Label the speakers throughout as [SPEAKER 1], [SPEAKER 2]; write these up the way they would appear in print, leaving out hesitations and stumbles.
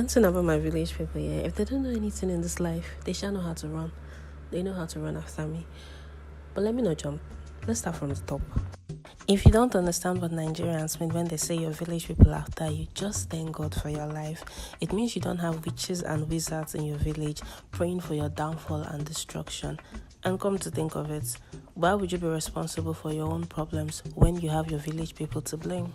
[SPEAKER 1] One thing about my village people, yeah, if they don't know anything in this life, they shall know how to run. They know how to run after me. But let me not jump. Let's start from the top. If you don't understand what Nigerians mean when they say your village people after you, just thank God for your life. It means you don't have witches and wizards in your village praying for your downfall and destruction. And come to think of it, why would you be responsible for your own problems when you have your village people to blame?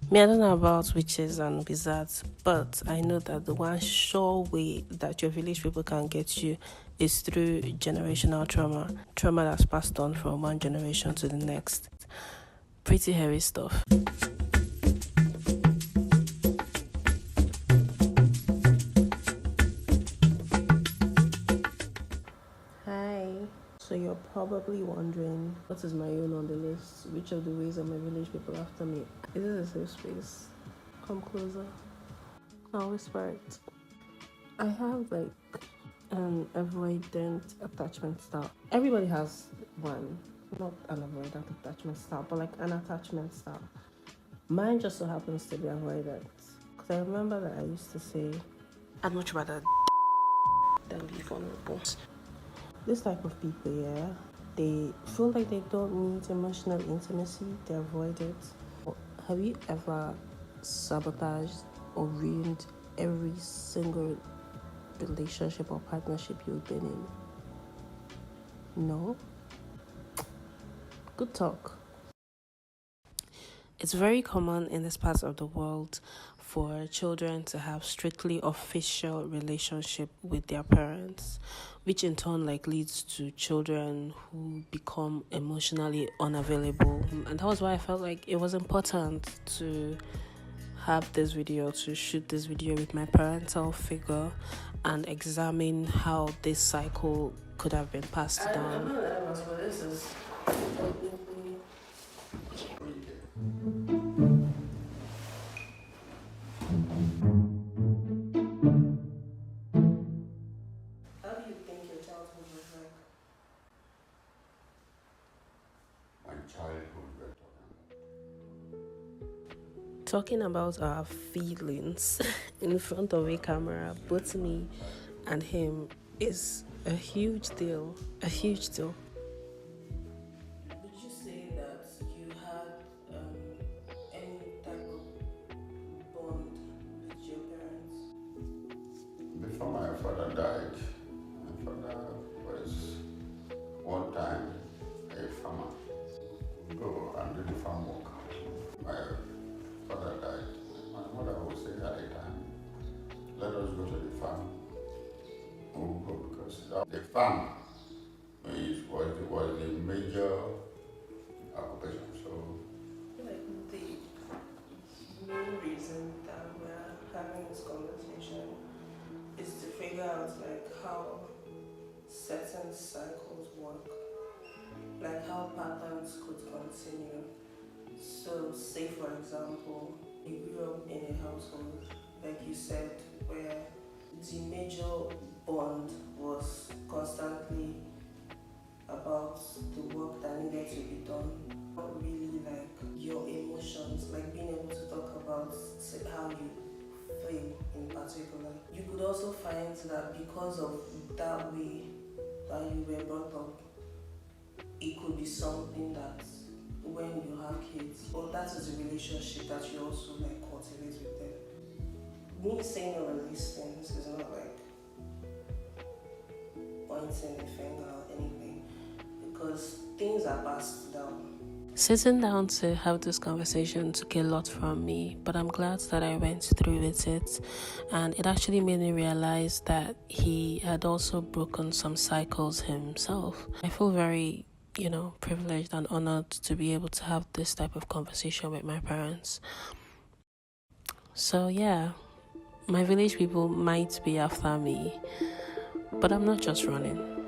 [SPEAKER 1] Me, I don't know about witches and wizards, but I know that the one sure way that your village people can get you is through generational trauma that's passed on from one generation to the next. Pretty hairy stuff. Hi. So you're probably wondering, what is my own on the list? Which of the ways are my village people after me? Is it a safe space? Come closer. I'll whisper it. I have like an avoidant attachment style. Everybody has one. Not an avoidant attachment style, but like an attachment style. Mine just so happens to be avoidant. Because I remember that I used to say, I'd much rather than be vulnerable. This type of people, yeah, they feel like they don't need emotional intimacy, they avoid it. Have you ever sabotaged or ruined every single relationship or partnership you've been in? No? Good talk. It's very common in this part of the world for children to have strictly official relationship with their parents, which in turn leads to children who become emotionally unavailable. And that was why I felt like it was important to have this video, to shoot this video with my parental figure and examine how this cycle could have been passed down. This is talking about our feelings in front of a camera, both me and him, is a huge deal. A huge deal. Would you say that you had any type of bond with your parents?
[SPEAKER 2] Before my father died, my father was one time a farmer. Go and do the farm work. My father died. My mother would say at the time, let us go to the farm. We'll go because the farm was the major occupation. So,
[SPEAKER 1] the main reason that we're having this conversation is to figure out how certain cycles work, how patterns could continue. So, say for example, you grew up in a household, like you said, where the major bond was constantly about the work that needed to be done. Not really your emotions, being able to talk about how you feel in particular. You could also find that because of that way that you were brought up, it could be something that when you have kids, or that is a relationship that you also cultivate with them. Me saying all of these things is not pointing the finger or anything, because things are passed down. Sitting down to have this conversation took a lot from me, but I'm glad that I went through with it, and it actually made me realize that he had also broken some cycles himself. I feel very privileged and honored to be able to have this type of conversation with my parents. So yeah, my village people might be after me, but I'm not just running.